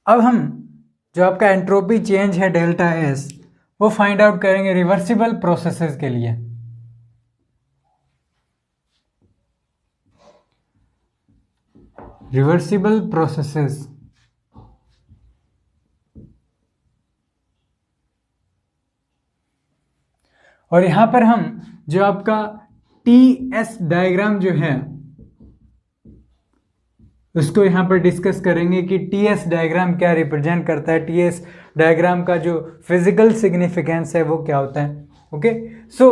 अब हम जो आपका एंट्रोपी चेंज है डेल्टा एस वो फाइंड आउट करेंगे रिवर्सिबल प्रोसेसेस के लिए। रिवर्सिबल प्रोसेसेस और यहां पर हम जो आपका टी एस डायग्राम जो है उसको यहां पर डिस्कस करेंगे कि टी एस डायग्राम क्या रिप्रेजेंट करता है, टी एस डायग्राम का जो फिजिकल सिग्निफिकेंस है वो क्या होता है। ओके, सो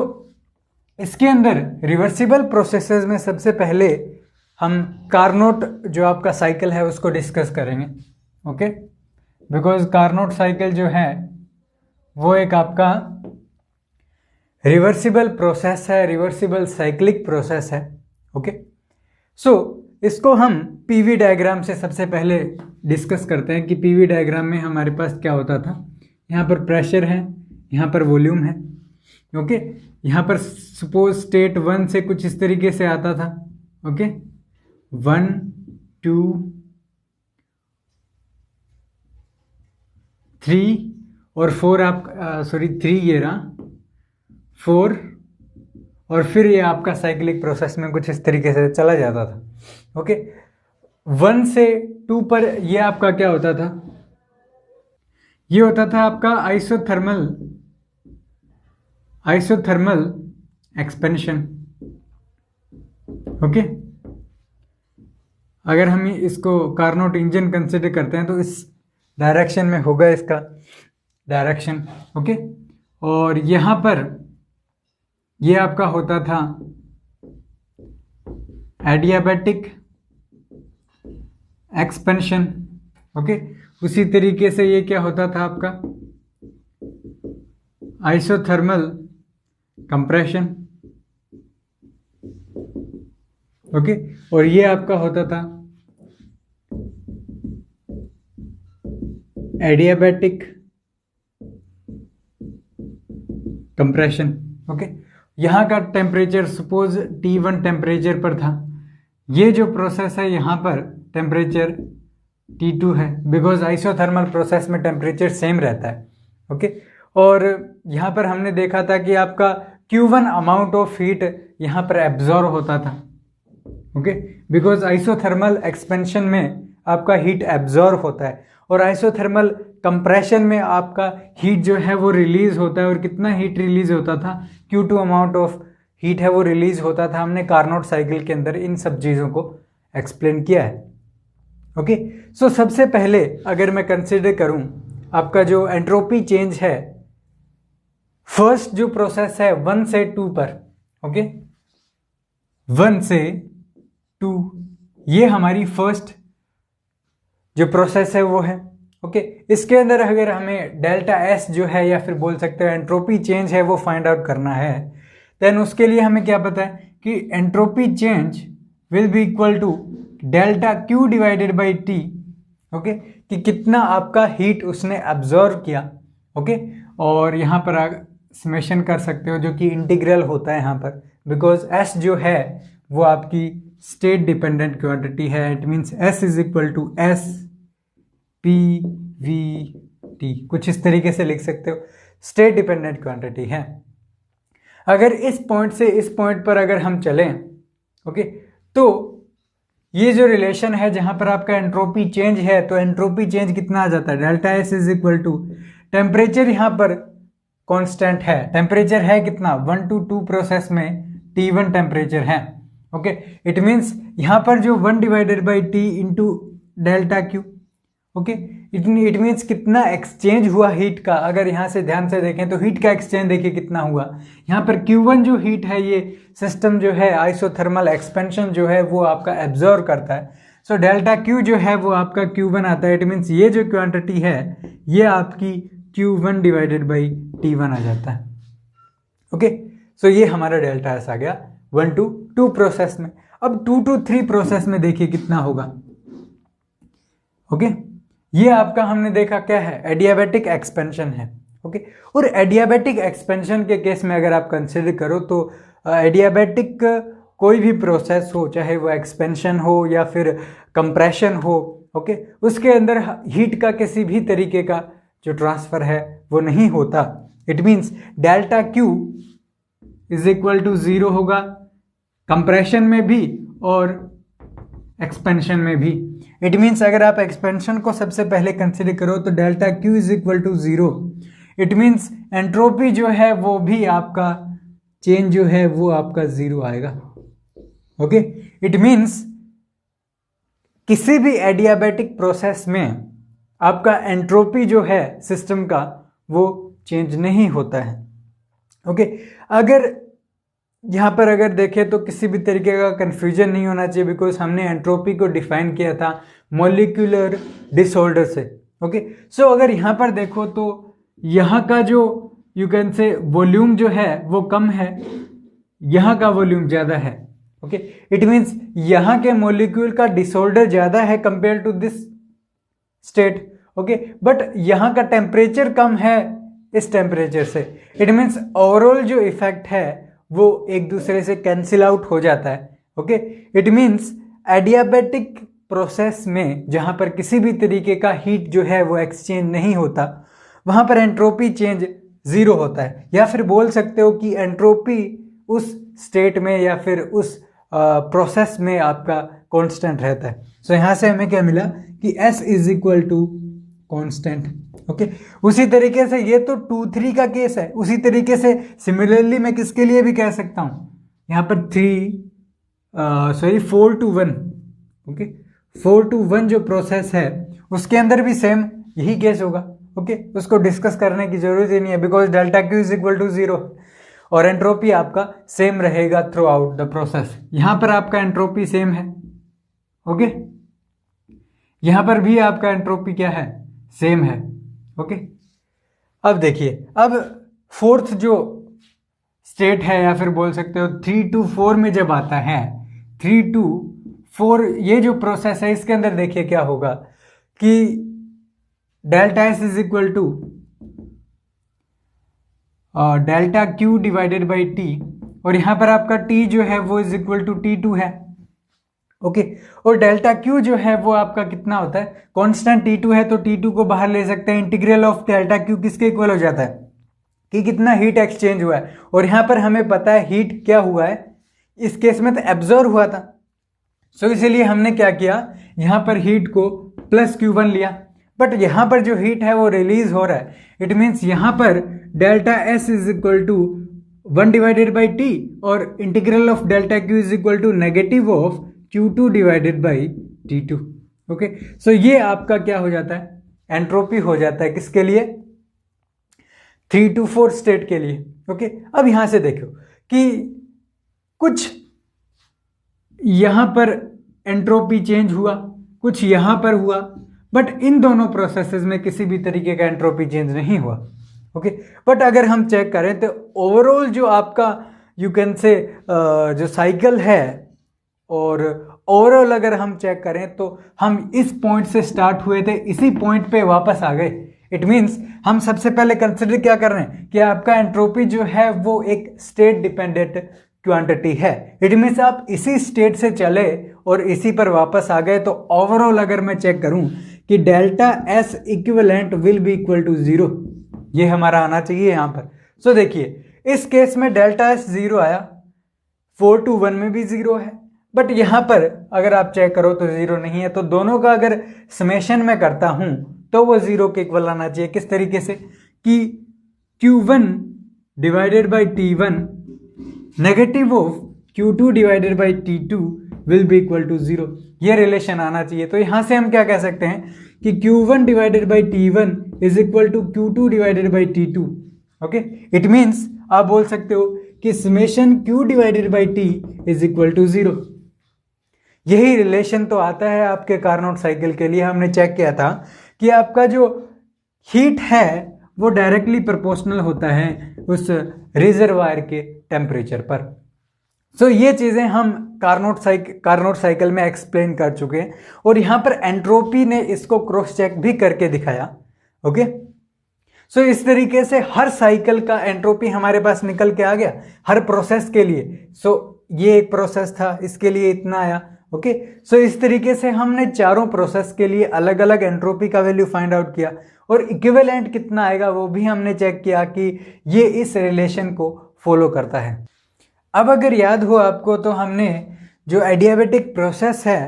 इसके अंदर रिवर्सिबल प्रोसेसेस में सबसे पहले हम कार्नोट जो आपका साइकिल है उसको डिस्कस करेंगे। ओके, बिकॉज कार्नोट साइकिल जो है वो एक आपका रिवर्सिबल प्रोसेस है, रिवर्सिबल साइक्लिक प्रोसेस है। ओके, सो इसको हम पीवी डायग्राम से सबसे पहले डिस्कस करते हैं कि पीवी डायग्राम में हमारे पास क्या होता था। यहाँ पर प्रेशर है, यहाँ पर वॉल्यूम है। ओके, यहाँ पर सपोज स्टेट 1 से कुछ इस तरीके से आता था। ओके, 1 2 3 और 4 आप 3 ये रहा 4 और फिर ये आपका साइक्लिक प्रोसेस में कुछ इस तरीके से चला जाता था। ओके, 1 से 2 पर ये आपका क्या होता था, ये होता था आपका आइसोथर्मल एक्सपेंशन। ओके, अगर हम इसको कार्नोट इंजन कंसिडर करते हैं तो इस डायरेक्शन में होगा इसका डायरेक्शन। ओके, और यहां पर ये आपका होता था एडियाबैटिक एक्सपेंशन। ओके, उसी तरीके से ये क्या होता था आपका आइसोथर्मल कंप्रेशन। ओके, और ये आपका होता था एडियाबैटिक कंप्रेशन। ओके, यहाँ का टेम्परेचर सपोज T1 टेम्परेचर पर था, ये जो प्रोसेस है यहाँ पर टेम्परेचर T2 है, बिकॉज आइसोथर्मल प्रोसेस में टेम्परेचर सेम रहता है। ओके, और यहाँ पर हमने देखा था कि आपका Q1 अमाउंट ऑफ हीट यहाँ पर एब्जॉर्ब होता था। ओके, बिकॉज आइसोथर्मल एक्सपेंशन में आपका हीट एब्जॉर्ब होता है और आइसोथर्मल कंप्रेशन में आपका हीट जो है वो रिलीज होता है। और कितना हीट रिलीज होता था, Q2 अमाउंट ऑफ हीट है वो रिलीज होता था। हमने कार्नोट साइकिल के अंदर इन सब चीज़ों को एक्सप्लेन किया है। ओके, सो सबसे पहले अगर मैं कंसिडर करूं आपका जो एंट्रोपी चेंज है, फर्स्ट जो प्रोसेस है 1 से 2 पर। ओके, 1 से 2 ये हमारी फर्स्ट जो प्रोसेस है वो है। ओके, इसके अंदर अगर हमें डेल्टा एस जो है या फिर बोल सकते हैं एंट्रोपी चेंज है वो फाइंड आउट करना है, देन उसके लिए हमें क्या पता है कि entropy change will be equal to delta Q divided by T. Okay, कि कितना आपका हीट उसने एब्जॉर्व किया। ओके, और यहाँ पर आप समेशन कर सकते हो जो कि इंटीग्रल होता है यहाँ पर, बिकॉज एस जो है वो आपकी स्टेट डिपेंडेंट क्वांटिटी है। It means S is equal to S P V T, कुछ इस तरीके से लिख सकते हो, स्टेट डिपेंडेंट क्वांटिटी है। अगर इस पॉइंट से इस पॉइंट पर अगर हम चलें, ओके, तो ये जो रिलेशन है जहां पर आपका एंट्रोपी चेंज है, तो एंट्रोपी चेंज कितना आ जाता है, delta S is equal to temperature यहां पर कांस्टेंट है। टेम्परेचर है कितना, 1 to 2 प्रोसेस में T1 टेम्परेचर है। ओके, इट मीन्स यहां पर जो 1 divided by T into delta Q. Okay, it means कितना एक्सचेंज हुआ हीट का। अगर यहाँ से ध्यान से देखें तो हीट का एक्सचेंज देखिए कितना हुआ। यहाँ पर Q1 जो हीट है ये सिस्टम जो है आइसोथर्मल एक्सपेंशन जो है वो आपका एब्जॉर्व करता है। सो डेल्टा Q जो है वो आपका Q1 आता है। इट मीन्स ये जो क्वांटिटी है ये आपकी Q1 डिवाइडेड बाई T1 आ जाता है। ओके, सो ये हमारा डेल्टा एस आ गया 1 to 2 प्रोसेस में। अब 2 to 3 प्रोसेस में देखिए कितना होगा। ओके, ये आपका हमने देखा क्या है, एडियाबैटिक एक्सपेंशन है। ओके, और एडियाबैटिक एक्सपेंशन के केस में अगर आप कंसिडर करो तो एडियाबैटिक कोई भी प्रोसेस हो, चाहे वो एक्सपेंशन हो या फिर कंप्रेशन हो, ओके, उसके अंदर हीट का किसी भी तरीके का जो ट्रांसफर है वो नहीं होता। It means delta Q is equal to 0 होगा कंप्रेशन में भी और एक्सपेंशन में भी। इट मीन्स अगर आप एक्सपेंशन को सबसे पहले कंसिडर करो तो delta Q is equal to 0। It means entropy जो है वो भी आपका चेंज जो है वो आपका 0 आएगा। ओके, इट मीन्स किसी भी एडियाबैटिक प्रोसेस में आपका एंट्रोपी जो है सिस्टम का वो चेंज नहीं होता है। ओके, अगर यहाँ पर अगर देखें तो किसी भी तरीके का कंफ्यूजन नहीं होना चाहिए, बिकॉज हमने एंट्रोपी को डिफाइन किया था मॉलिक्यूलर डिसऑर्डर से। ओके, सो अगर यहाँ पर देखो तो यहाँ का जो यू कैन से वॉल्यूम जो है वो कम है, यहाँ का वॉल्यूम ज़्यादा है। ओके, इट मीन्स यहाँ के मॉलिक्यूल का डिसऑर्डर ज़्यादा है compare to this state. Okay, but यहाँ का टेम्परेचर कम है इस टेम्परेचर से। इट मीन्स ओवरऑल जो इफेक्ट है वो एक दूसरे से कैंसिल आउट हो जाता है। Okay, it means adiabatic process में जहाँ पर किसी भी तरीके का हीट जो है वो एक्सचेंज नहीं होता, वहाँ पर एंट्रोपी चेंज 0 होता है। या फिर बोल सकते हो कि एंट्रोपी उस स्टेट में या फिर उस प्रोसेस में आपका कांस्टेंट रहता है। सो यहाँ से हमें क्या मिला कि S is equal to constant. Okay, उसी तरीके से ये तो 2-3 का केस है, उसी तरीके से सिमिलरली मैं किसके लिए भी कह सकता हूँ, यहाँ पर 4 to 1। ओके, 4 to 1 जो प्रोसेस है उसके अंदर भी सेम यही केस होगा। ओके, उसको डिस्कस करने की जरूरत ही नहीं है, because delta Q is equal to 0 और एंट्रोपी आपका सेम रहेगा थ्रू आउट द प्रोसेस। यहाँ पर आपका एंट्रोपी सेम है। ओके, यहाँ पर भी आपका एंट्रोपी क्या है, सेम है। ओके, अब देखिए, अब फोर्थ जो स्टेट है या फिर बोल सकते हो 3 to 4 में जब आता है, 3 to 4 ये जो प्रोसेस है इसके अंदर देखिए क्या होगा कि delta S is equal to delta Q divided by T, और यहाँ पर आपका टी जो है वो इज इक्वल टू T2 है। ओके, और डेल्टा क्यू जो है वो आपका कितना होता है, कांस्टेंट T2 है तो T2 को बाहर ले सकते हैं। इंटीग्रल ऑफ डेल्टा क्यू किसके इक्वल हो जाता है कि कितना हीट एक्सचेंज हुआ है, और यहाँ पर हमें पता है हीट क्या हुआ है, इस केस में तो एब्जॉर्ब हुआ था। सो इसीलिए हमने क्या किया, यहाँ पर हीट को प्लस Q1 लिया, बट यहाँ पर जो हीट है वो रिलीज हो रहा है। इट मीन्स यहाँ पर delta S is equal to 1 divided by T और integral of delta Q is equal to negative of Q2 divided by T2। Okay, so ये आपका क्या हो जाता है, एंट्रोपी हो जाता है किसके लिए, 3 to 4 स्टेट के लिए। ओके, अब यहां से देखो कि कुछ यहां पर एंट्रोपी चेंज हुआ, कुछ यहां पर हुआ, बट इन दोनों प्रोसेसेस में किसी भी तरीके का एंट्रोपी चेंज नहीं हुआ। ओके, बट अगर हम चेक करें तो ओवरऑल जो आपका यू कैन से जो साइकिल है, और ओवरऑल अगर हम चेक करें तो हम इस पॉइंट से स्टार्ट हुए थे, इसी पॉइंट पे वापस आ गए। इट मीन्स हम सबसे पहले कंसिडर क्या कर रहे हैं कि आपका एंट्रोपी जो है वो एक स्टेट डिपेंडेंट क्वांटिटी है। इट मीन्स आप इसी स्टेट से चले और इसी पर वापस आ गए, तो ओवरऑल अगर मैं चेक करूं कि delta S equivalent will be equal to 0, ये हमारा आना चाहिए यहाँ पर। सो देखिए, इस केस में डेल्टा एस 0 आया, 4 to 1 में भी 0 है, बट यहाँ पर अगर आप चेक करो तो 0 नहीं है। तो दोनों का अगर समेशन में करता हूं तो वो 0 के इक्वल आना चाहिए। किस तरीके से कि Q1 divided by T1 negative of Q2 divided by T2 will be equal to 0, ये रिलेशन आना चाहिए। तो यहां से हम क्या कह सकते हैं कि Q1 divided by T1 is equal to Q2 divided by T2। Okay, it means आप बोल सकते हो कि summation Q divided by T is equal to 0। यही रिलेशन तो आता है आपके कार्नोट साइकिल के लिए। हमने चेक किया था कि आपका जो हीट है वो डायरेक्टली प्रोपोर्शनल होता है उस रिजर्वायर के टेम्परेचर पर। सो ये चीजें हम कार्नोट साइकिल में एक्सप्लेन कर चुके हैं, और यहां पर एंट्रोपी ने इसको क्रॉस चेक भी करके दिखाया। ओके, सो इस तरीके से हर साइकिल का एंट्रोपी हमारे पास निकल के आ गया हर प्रोसेस के लिए। सो ये एक प्रोसेस था, इसके लिए इतना आया, ओके, सो इस तरीके से हमने चारों प्रोसेस के लिए अलग अलग एंट्रोपी का वैल्यू फाइंड आउट किया और इक्विवेलेंट कितना आएगा वो भी हमने चेक किया कि ये इस रिलेशन को फॉलो करता है। अब अगर याद हो आपको तो हमने जो एडियाबेटिक प्रोसेस है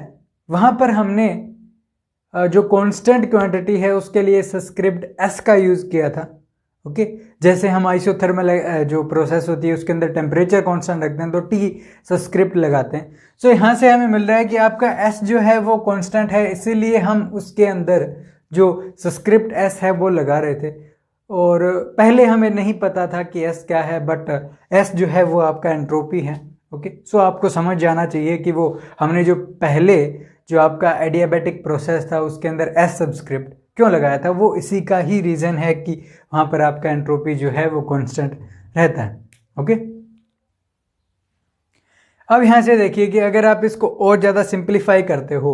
वहां पर हमने जो कांस्टेंट क्वांटिटी है उसके लिए सब्सक्रिप्ट एस का यूज किया था। ओके, जैसे हम आइसोथर्मल जो प्रोसेस होती है उसके अंदर टेम्परेचर कांस्टेंट रखते हैं तो टी सब्सक्रिप्ट लगाते हैं। सो यहाँ से हमें मिल रहा है कि आपका एस जो है वो कांस्टेंट है, इसीलिए हम उसके अंदर जो सब्सक्रिप्ट एस है वो लगा रहे थे और पहले हमें नहीं पता था कि एस क्या है, बट एस जो है वो आपका एंट्रोपी है। ओके, सो आपको समझ जाना चाहिए कि वो हमने जो पहले जो आपका एडियाबेटिक प्रोसेस था उसके अंदर एस सब्सक्रिप्ट क्यों लगाया था, वो इसी का ही रीजन है कि वहां पर आपका एंट्रोपी जो है वो कांस्टेंट रहता है। ओके, अब यहां से देखिए कि अगर आप इसको और ज्यादा सिंप्लीफाई करते हो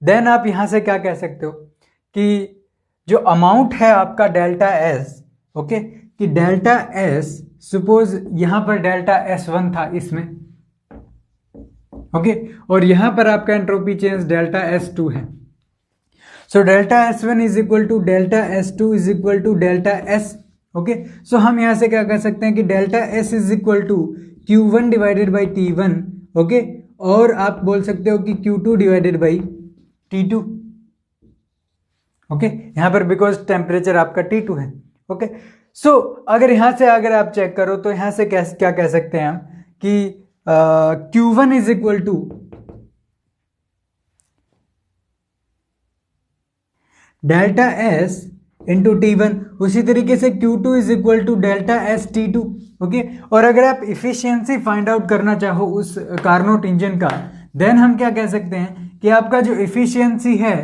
देन आप यहां से क्या कह सकते हो कि जो अमाउंट है आपका डेल्टा एस, ओके, कि डेल्टा एस सपोज यहां पर डेल्टा एस वन था इसमें, ओके, और यहां पर आपका entropy change delta S two है। So delta S one is equal to delta S two is equal to delta S. Okay, so हम यहां से क्या कर सकते हैं कि delta S is equal to Q one divided by T one, okay, और आप बोल सकते हो कि Q two divided by T two. Okay, यहां पर बिकॉज टेम्परेचर आपका टी टू है। ओके, सो अगर यहां से अगर आप चेक करो तो यहां से क्या कह सकते हैं हम कि Q one is equal to delta S into T one, उसी तरीके से Q2 is equal to delta S T two. Okay, और अगर आप इफिशियंसी फाइंड आउट करना चाहो उस कार्नोट इंजन का देन हम क्या कह सकते हैं कि आपका जो इफिशियंसी है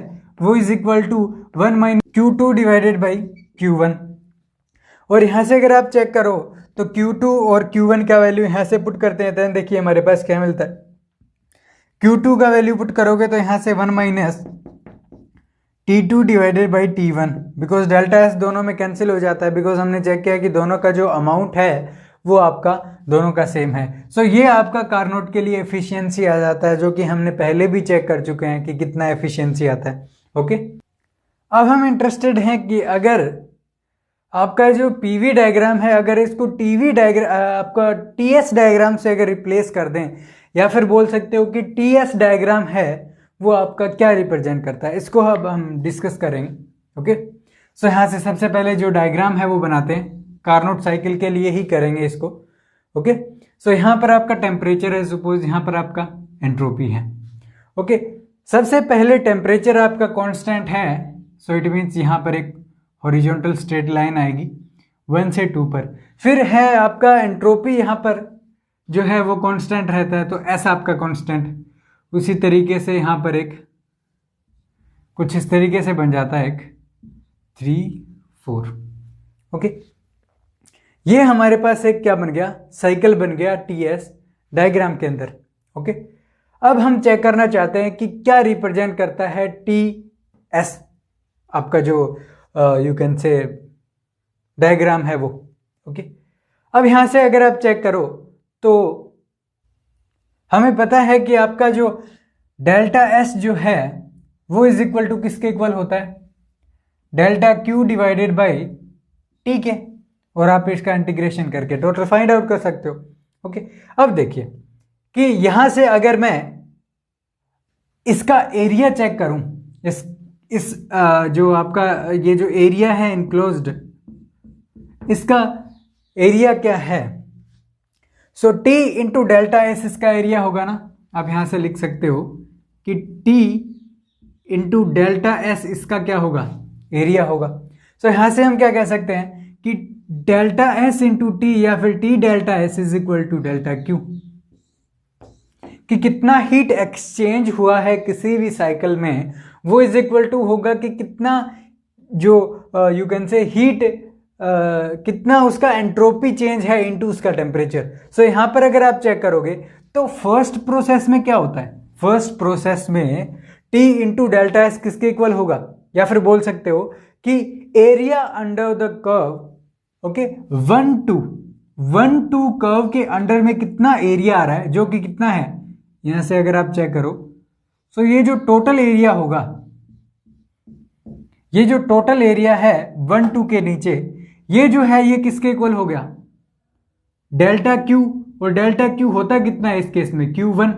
वो is equal to 1 minus Q2 divided by Q1। और यहां से अगर आप चेक करो तो Q2 और Q1 का वैल्यू यहां से पुट करते हैं देन देखिए हमारे पास क्या मिलता है। Q2 का वैल्यू पुट करोगे तो यहां से 1 minus T2 divided by T1, because delta S दोनों में कैंसिल हो जाता है बिकॉज हमने चेक किया कि दोनों का जो अमाउंट है वो आपका दोनों का सेम है। सो ये आपका कार्नोट के लिए एफिशिएंसी आ जाता है जो कि हमने पहले भी चेक कर चुके हैं कि कितना एफिशिएंसी आता है। ओके, अब हम इंटरेस्टेड हैं कि अगर आपका जो पीवी डायग्राम है अगर इसको टीवी डायग्राम आपका टीएस डायग्राम से अगर रिप्लेस कर दें या फिर बोल सकते हो कि टीएस डायग्राम है वो आपका क्या रिप्रेजेंट करता है, इसको अब हम डिस्कस करेंगे। ओके, सो यहां से सबसे पहले जो डायग्राम है वो बनाते हैं, कार्नोट साइकिल के लिए ही करेंगे इसको। ओके, सो यहां पर आपका टेम्परेचर है, सपोज यहां पर आपका एंट्रोपी है। ओके, सबसे पहले टेम्परेचर आपका कांस्टेंट है, सो इट मीन्स यहां पर एक हॉरिजॉन्टल स्ट्रेट लाइन आएगी 1 से 2 पर। फिर है आपका एंट्रोपी यहां पर जो है वो कांस्टेंट रहता है, तो ऐसा आपका कांस्टेंट उसी तरीके से यहां पर एक कुछ इस तरीके से बन जाता है एक 3 4। ओके, ये हमारे पास एक क्या बन गया, साइकिल बन गया टीएस डायग्राम के अंदर। ओके, अब हम चेक करना चाहते हैं कि क्या रिप्रेजेंट करता है टी एस, आपका जो यू कैन से डायग्राम है वो। ओके, अब यहां से अगर आप चेक करो तो हमें पता है कि आपका जो डेल्टा एस जो है वो इज इक्वल टू किसके इक्वल होता है, delta Q divided by T के, और आप इसका इंटीग्रेशन करके टोटल फाइंड आउट कर सकते हो। ओके, अब देखिए कि यहां से अगर मैं इसका एरिया चेक करूं, इस जो आपका ये जो एरिया है इनक्लोज्ड, इसका एरिया क्या है, so T into delta S इसका एरिया होगा ना। आप यहां से लिख सकते हो कि टी इंटू डेल्टा एस इसका क्या होगा, एरिया होगा। सो यहां से हम क्या कह सकते हैं कि डेल्टा एस इंटू टी या फिर T delta S is equal to delta Q, कि कितना हीट एक्सचेंज हुआ है किसी भी साइकिल में वो इज इक्वल टू होगा कि कितना जो यू कैन से हीट कितना उसका एंट्रोपी चेंज है इनटू उसका टेम्परेचर। सो यहां पर अगर आप चेक करोगे तो फर्स्ट प्रोसेस में क्या होता है, फर्स्ट प्रोसेस में टी इंटू डेल्टा एस किसके इक्वल होगा, या फिर बोल सकते हो कि area under the curve. Okay, 1 2 curve के अंडर में कितना एरिया आ रहा है जो कि कितना है, यहां से अगर आप चेक करो सो ये जो टोटल एरिया होगा, ये जो टोटल एरिया है 1 2 के नीचे, ये जो है ये किसके इक्वल हो गया, डेल्टा क्यू। और डेल्टा क्यू होता कितना है इस केस में, Q1।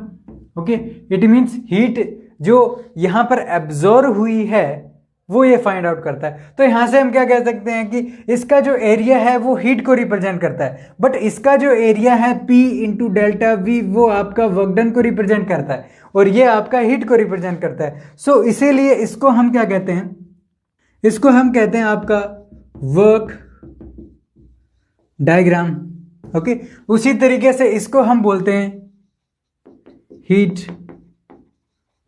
Okay, it means heat जो यहां पर एब्जॉर्ब हुई है वो ये फाइंड आउट करता है। तो यहां से हम क्या कह सकते हैं कि इसका जो एरिया है वो हीट को रिप्रेजेंट करता है, बट इसका जो एरिया है P इंटू डेल्टा वी वो आपका वर्क डन को रिप्रेजेंट करता है और ये आपका हीट को रिप्रेजेंट करता है। सो इसीलिए इसको हम क्या कहते हैं, इसको हम कहते हैं आपका वर्क डायग्राम। ओके, उसी तरीके से इसको हम बोलते हैं हीट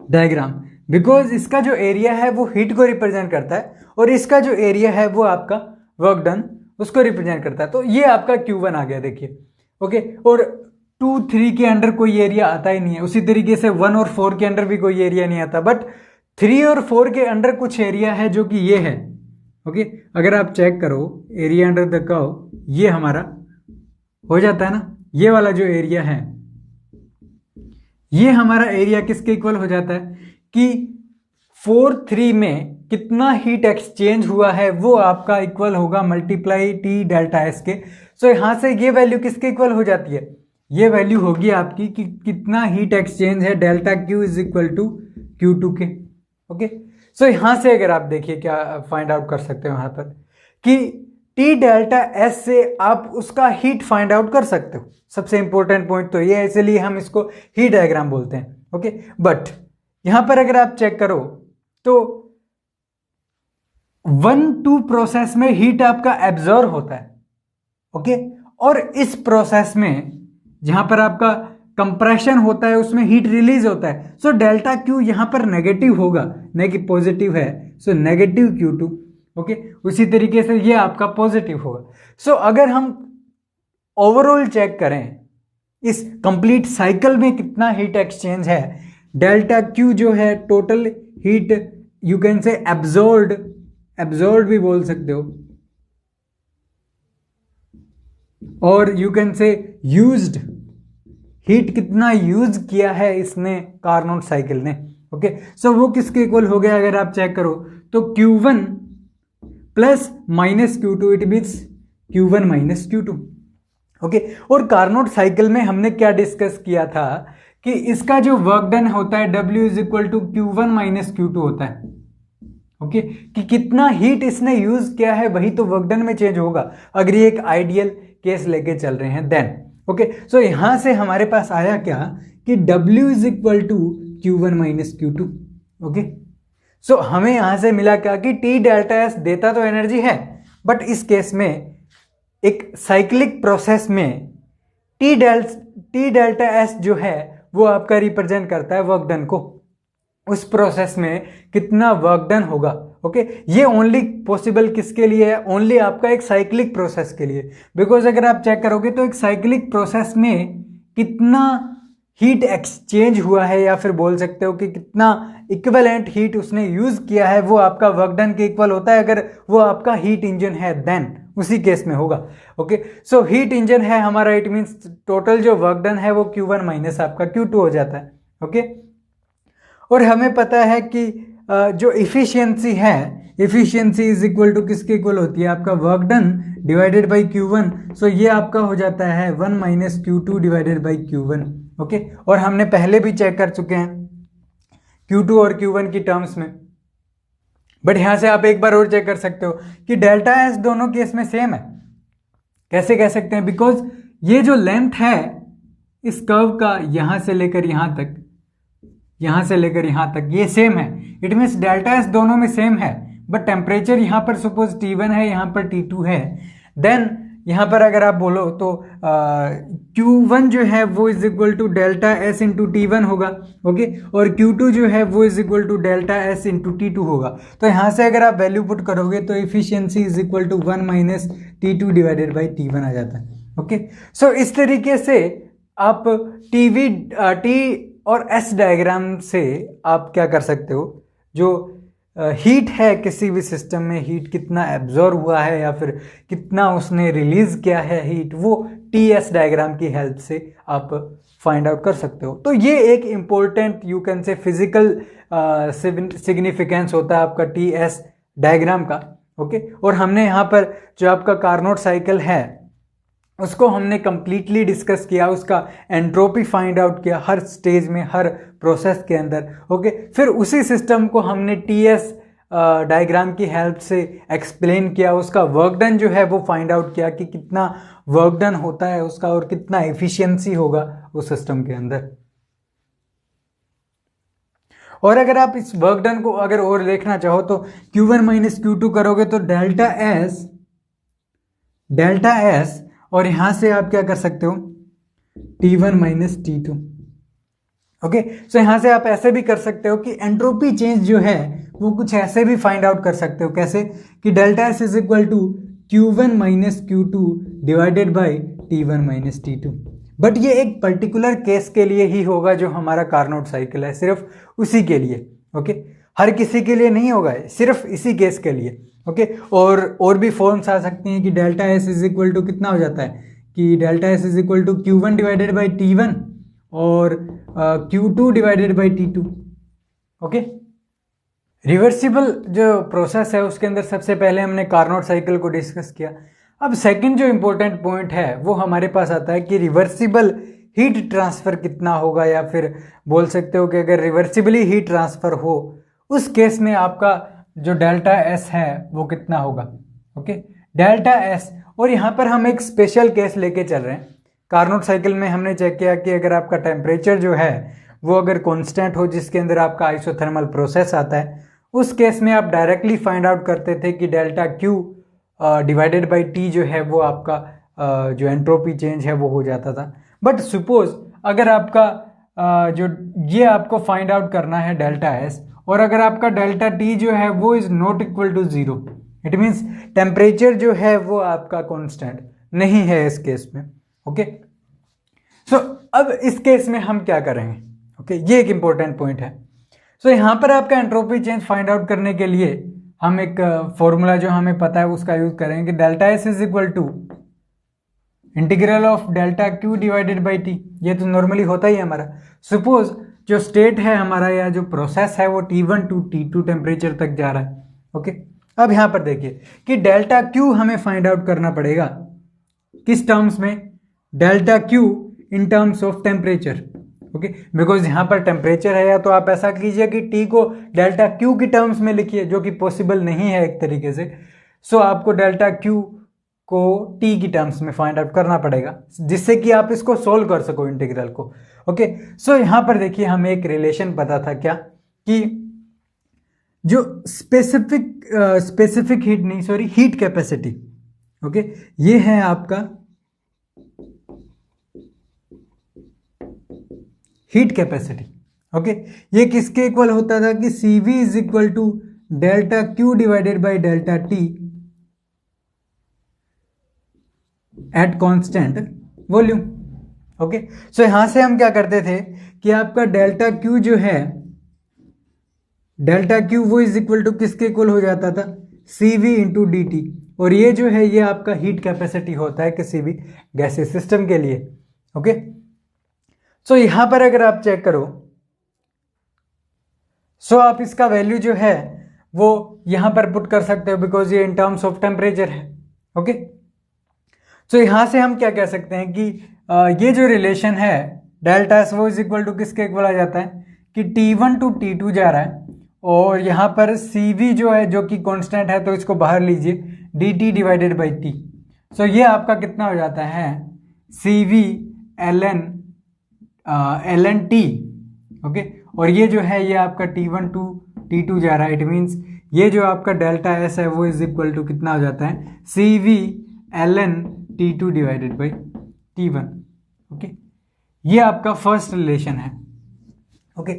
डायग्राम, बिकॉज इसका जो एरिया है वो हीट को रिप्रेजेंट करता है और इसका जो एरिया है वो आपका वर्क डन उसको रिप्रेजेंट करता है। तो ये आपका Q1 आ गया, देखिए। ओके, और 2 3 के अंडर कोई एरिया आता ही नहीं है, उसी तरीके से 1 और 4 के अंडर भी कोई एरिया नहीं आता, बट 3 और 4 के अंडर कुछ एरिया है जो कि ये है। ओके, अगर आप चेक करो एरिया अंडर द कर्व, ये हमारा हो जाता है ना, ये वाला जो एरिया है ये हमारा एरिया किसके इक्वल हो जाता है कि 4 3 में कितना हीट एक्सचेंज हुआ है वो आपका इक्वल होगा मल्टीप्लाई टी डेल्टा एस के। सो यहां से ये वैल्यू किसके इक्वल हो जाती है, ये वैल्यू होगी आपकी कि कितना हीट एक्सचेंज है, delta Q is equal to Q2 के। ओके, सो यहां से अगर आप देखिए क्या फाइंड आउट कर सकते हो यहां पर कि टी डेल्टा एस से आप उसका हीट फाइंड आउट कर सकते हो। सबसे इंपॉर्टेंट पॉइंट तो ये है, इसलिए हम इसको हीट डायग्राम बोलते हैं। ओके, बट यहां पर अगर आप चेक करो तो 1 2 प्रोसेस में हीट आपका एब्जॉर्ब होता है। ओके, और इस प्रोसेस में जहां पर आपका कंप्रेशन होता है उसमें हीट रिलीज होता है। सो डेल्टा क्यू यहां पर नेगेटिव होगा, नहीं कि पॉजिटिव है, सो नेगेटिव Q2। ओके, उसी तरीके से ये आपका पॉजिटिव होगा। सो अगर हम ओवरऑल चेक करें इस कंप्लीट साइकिल में कितना हीट एक्सचेंज है, डेल्टा क्यू जो है total heat you can say absorbed भी बोल सकते हो, और you can say used, heat कितना यूज किया है इसने कार्नोट साइकिल ने। ओके, सो वो किसके इक्वल हो गया अगर आप चेक करो तो Q1 plus minus Q2, it means Q1 minus Q2। Okay, और कार्नोट साइकिल में हमने क्या डिस्कस किया था कि इसका जो वर्क डन होता है W is equal to Q1 minus Q2 होता है। ओके, कि कितना हीट इसने यूज किया है वही तो वर्क डन में चेंज होगा अगर ये एक आइडियल केस लेके चल रहे हैं देन। ओके, सो यहां से हमारे पास आया क्या कि W is equal to Q1 minus Q2। Okay, so हमें यहां से मिला क्या कि टी डेल्टा एस देता तो एनर्जी है, बट इस केस में एक साइक्लिक प्रोसेस में टी डेल्टा एस जो है वो आपका रिप्रेजेंट करता है वर्क डन को, उस प्रोसेस में कितना वर्क डन होगा। ओके, ये ओनली पॉसिबल किसके लिए है, ओनली आपका एक साइक्लिक प्रोसेस के लिए, बिकॉज अगर आप चेक करोगे तो एक साइक्लिक प्रोसेस में कितना हीट एक्सचेंज हुआ है या फिर बोल सकते हो कि कितना इक्विवेलेंट हीट उसने यूज किया है वो आपका वर्क डन के इक्वल होता है अगर वो आपका हीट इंजन है देन उसी केस में होगा। ओके, सो हीट इंजन है हमारा, इट मींस टोटल जो वर्क डन है वो Q1 माइनस आपका Q2 हो जाता है। ओके, और हमें पता है कि जो इफिशियंसी है, इफिशियंसी इज इक्वल टू किसके इक्वल होती है, आपका work done divided by Q1। सो ये आपका हो जाता है 1 minus Q2 divided by Q1। Okay, और हमने पहले भी चेक कर चुके हैं Q2 और Q1 की टर्म्स में, बट यहां से आप एक बार और चेक कर सकते हो कि डेल्टा एस दोनों केस में सेम है। कैसे कह सकते हैं, बिकॉज ये जो लेंथ है इस कर्व का यहां से लेकर यहां तक, यहां से लेकर यहां तक ये सेम है, इट मीन्स डेल्टा एस दोनों में सेम है, बट टेम्परेचर यहां पर सपोज T1 है, यहां पर T2 है, देन यहां पर अगर आप बोलो तो Q1 जो है वो is equal to delta S into T1 होगा। ओके, और Q2 जो है वो is equal to delta S into T2 होगा। तो यहां से अगर आप वैल्यू पुट करोगे तो efficiency is equal to 1 minus T2 divided by T1 आ जाता है। ओके, सो इस तरीके से आप टी और एस डायग्राम से आप क्या कर सकते हो, जो हीट है किसी भी सिस्टम में हीट कितना एब्जॉर्ब हुआ है या फिर कितना उसने रिलीज किया है हीट, वो TS डायग्राम की हेल्प से आप फाइंड आउट कर सकते हो। तो ये एक important you can say physical significance होता है आपका TS डायग्राम का। ओके, और हमने यहाँ पर जो आपका कार्नोट साइकिल है उसको हमने कंप्लीटली डिस्कस किया, उसका एंट्रोपी फाइंड आउट किया हर स्टेज में, हर प्रोसेस के अंदर। ओके, फिर उसी सिस्टम को हमने TS डायग्राम की हेल्प से एक्सप्लेन किया, उसका वर्क डन जो है वो फाइंड आउट किया कि कितना वर्क डन होता है उसका और कितना एफिशिएंसी होगा उस सिस्टम के अंदर। और अगर आप इस वर्क डन को अगर और देखना चाहो तो Q1 माइनस Q2 करोगे तो डेल्टा एस और यहां से आप क्या कर सकते हो T1 minus T2। Okay, so यहां से आप ऐसे भी कर सकते हो कि एंट्रोपी चेंज जो है वो कुछ ऐसे भी फाइंड आउट कर सकते हो। कैसे कि delta S is equal to Q1 minus Q2 divided by T1 minus T2। But ये एक पर्टिकुलर केस के लिए ही होगा जो हमारा कार्नोट साइकिल है, सिर्फ उसी के लिए। ओके, हर किसी के लिए नहीं होगा, सिर्फ इसी केस के लिए। ओके, और भी फॉर्म्स आ सकती हैं कि delta S is equal to कितना हो जाता है कि delta S is equal to Q1 divided by T1 और Q2 divided by T2। Okay, reversible जो प्रोसेस है उसके अंदर सबसे पहले हमने कार्नोट साइकिल को डिस्कस किया। अब सेकंड जो इंपॉर्टेंट पॉइंट है वो हमारे पास आता है कि रिवर्सिबल हीट ट्रांसफर कितना होगा, या फिर बोल सकते हो कि अगर रिवर्सिबली हीट ट्रांसफर हो उस केस में आपका जो डेल्टा एस है वो कितना होगा। ओके, डेल्टा एस, और यहाँ पर हम एक स्पेशल केस लेके चल रहे हैं। कार्नोट साइकिल में हमने चेक किया कि अगर आपका टेम्परेचर जो है वो अगर कांस्टेंट हो जिसके अंदर आपका आइसोथर्मल प्रोसेस आता है, उस केस में आप डायरेक्टली फाइंड आउट करते थे कि delta Q divided by T जो है वो आपका जो एंट्रोपी चेंज है वो हो जाता था। बट सपोज अगर आपका जो ये आपको फाइंड आउट करना है डेल्टा एस, और अगर आपका डेल्टा टी जो है वो is not equal to zero, it means temperature जो है वो आपका कांस्टेंट नहीं है इस केस में। ओके, सो अब इस केस में हम क्या करेंगे। ओके, ये एक इंपॉर्टेंट पॉइंट है। सो यहां पर आपका एंट्रोपी चेंज फाइंड आउट करने के लिए हम एक फॉर्मूला जो हमें पता है उसका यूज करेंगे। Delta S is equal to integral of delta Q divided by T. ये तो नॉर्मली होता ही है हमारा। सपोज जो स्टेट है हमारा या जो प्रोसेस है वो T1 टू T2 टेम्परेचर तक जा रहा है। ओके, अब यहां पर देखिए कि डेल्टा क्यू हमें फाइंड आउट करना पड़ेगा किस टर्म्स में, delta Q in terms of temperature. Okay, because यहां पर टेम्परेचर है, या तो आप ऐसा कीजिए कि टी को डेल्टा क्यू की टर्म्स में लिखिए, जो कि पॉसिबल नहीं है एक तरीके से। सो आपको डेल्टा क्यू को टी की टर्म्स में फाइंड आउट करना पड़ेगा जिससे कि आप इसको सोल्व कर सको इंटीग्रल को। ओके, सो यहां पर देखिए हमें एक रिलेशन पता था क्या कि जो स्पेसिफिक हीट नहीं सॉरी हीट कैपेसिटी। ओके, ये है आपका हीट कैपेसिटी। ओके, ये किसके इक्वल होता था कि CV is equal to delta Q divided by delta T at constant volume. Okay, so यहां से हम क्या करते थे कि आपका डेल्टा क्यू जो है, डेल्टा क्यू वो इज इक्वल टू किसके इक्वल हो जाता था CV इंटू डी टी, और ये जो है ये आपका हीट कैपेसिटी होता है किसी भी गैसीय सिस्टम के लिए। ओके, सो यहां पर अगर आप चेक करो, सो आप इसका वैल्यू जो है वो यहां पर पुट कर सकते हो बिकॉज ये इन टर्म्स ऑफ टेम्परेचर है। ओके, सो यहां से हम क्या कह सकते हैं कि ये जो रिलेशन है डेल्टा एस वो इज इक्वल टू किसके इक्वल आ जाता है कि T1 टू T2 जा रहा है, और यहां पर CV जो है जो कि कांस्टेंट है तो इसको बाहर लीजिए dt डिवाइडेड बाई टी। सो ये आपका कितना हो जाता है CV ln T। ओके, और ये जो है ये आपका T1 टू T2 जा रहा है, इट मीन्स ये जो आपका डेल्टा एस है वो इज इक्वल टू कितना हो जाता है CV ln T2 divided by T1। Okay, ये आपका फर्स्ट रिलेशन है। ओके,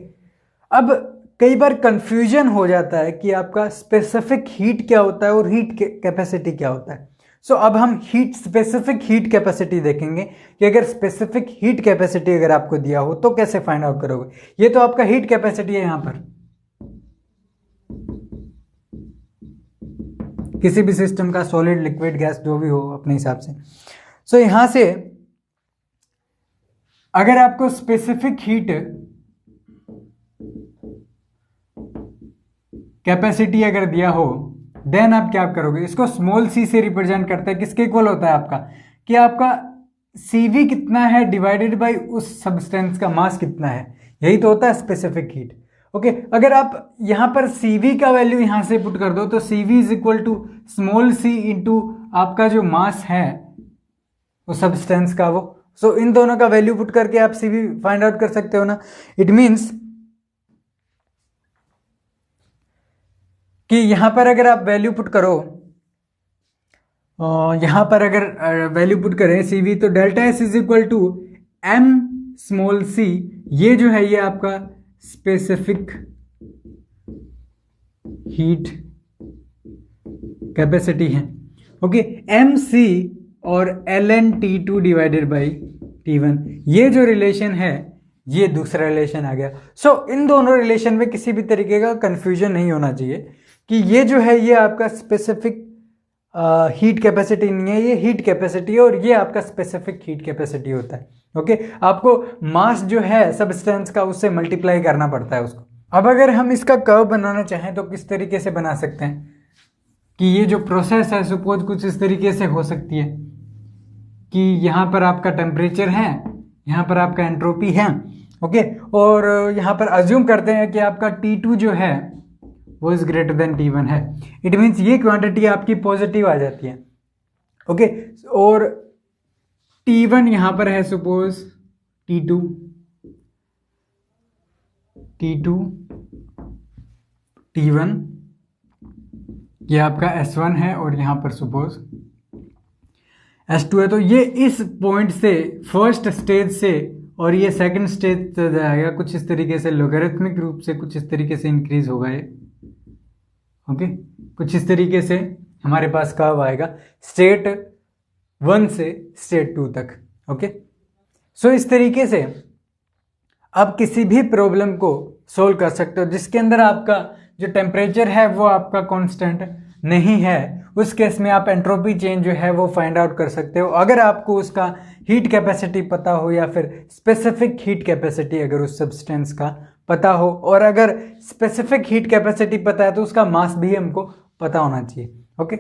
अब कई बार कंफ्यूजन हो जाता है कि आपका स्पेसिफिक हीट क्या होता है और हीट कैपेसिटी क्या होता है। सो अब हम स्पेसिफिक हीट कैपेसिटी देखेंगे कि अगर स्पेसिफिक हीट कैपेसिटी अगर आपको दिया हो तो कैसे फाइंड आउट करोगे। ये तो आपका हीट कैपेसिटी है यहां पर किसी भी सिस्टम का, सॉलिड लिक्विड गैस जो भी हो अपने हिसाब से। सो यहां से अगर आपको स्पेसिफिक हीट कैपेसिटी अगर दिया हो, देन आप क्या करोगे, इसको स्मॉल सी से रिप्रेजेंट करते हैं, किसके इक्वल होता है आपका, कि आपका CV कितना है डिवाइडेड बाय उस सब्सटेंस का मास कितना है, यही तो होता है स्पेसिफिक हीट। ओके, अगर आप यहां पर CV का वैल्यू यहां से पुट कर दो तो CV is equal to small c into आपका जो मास है उस सब्सटेंस का वो। सो इन दोनों का वैल्यू पुट करके आप CV फाइंड आउट कर सकते हो ना। इट मीन्स कि यहां पर अगर आप वैल्यू पुट करो, यहां पर अगर वैल्यू पुट करें CV, तो delta S is equal to m small c, ये जो है ये आपका स्पेसिफिक हीट कैपेसिटी है। ओके, MC और ln T2 divided by T1, ये जो रिलेशन है ये दूसरा रिलेशन आ गया। सो इन दोनों रिलेशन में किसी भी तरीके का कंफ्यूजन नहीं होना चाहिए कि ये जो है ये आपका स्पेसिफिक हीट कैपेसिटी नहीं है, ये हीट कैपेसिटी है, और ये आपका स्पेसिफिक हीट कैपेसिटी होता है। ओके, आपको मास जो है सब्सटेंस का उससे मल्टीप्लाई करना पड़ता है उसको। अब अगर हम इसका कर्व बनाना चाहें तो किस तरीके से बना सकते हैं, कि ये जो प्रोसेस है सपोज कुछ इस तरीके से हो सकती है कि यहाँ पर आपका टेम्परेचर है, यहाँ पर आपका एंट्रोपी है। ओके, और यहाँ पर अज्यूम करते हैं कि आपका T2 जो है वो इज ग्रेटर देन T1 है। इट मीन्स ये क्वांटिटी आपकी पॉजिटिव आ जाती है। ओके, और T1 यहां पर है सपोज T2, T1 ये आपका S1 है, और यहां पर सपोज S2 है। तो ये इस पॉइंट से फर्स्ट स्टेज से और ये सेकंड स्टेज तक जाएगा कुछ इस तरीके से, लोगरिथमिक रूप से कुछ इस तरीके से इंक्रीज होगा ये। ओके, कुछ इस तरीके से हमारे पास कर्व आएगा स्टेट 1 से स्टेट 2 तक। ओके, सो इस तरीके से आप किसी भी प्रॉब्लम को सोल्व कर सकते हो जिसके अंदर आपका जो टेम्परेचर है वो आपका कांस्टेंट नहीं है। उस केस में आप एंट्रोपी चेंज जो है वो फाइंड आउट कर सकते हो अगर आपको उसका हीट कैपेसिटी पता हो, या फिर स्पेसिफिक हीट कैपेसिटी अगर उस सब्सटेंस का पता हो, और अगर स्पेसिफिक हीट कैपेसिटी पता है तो उसका मास भी हमको पता होना चाहिए। ओके।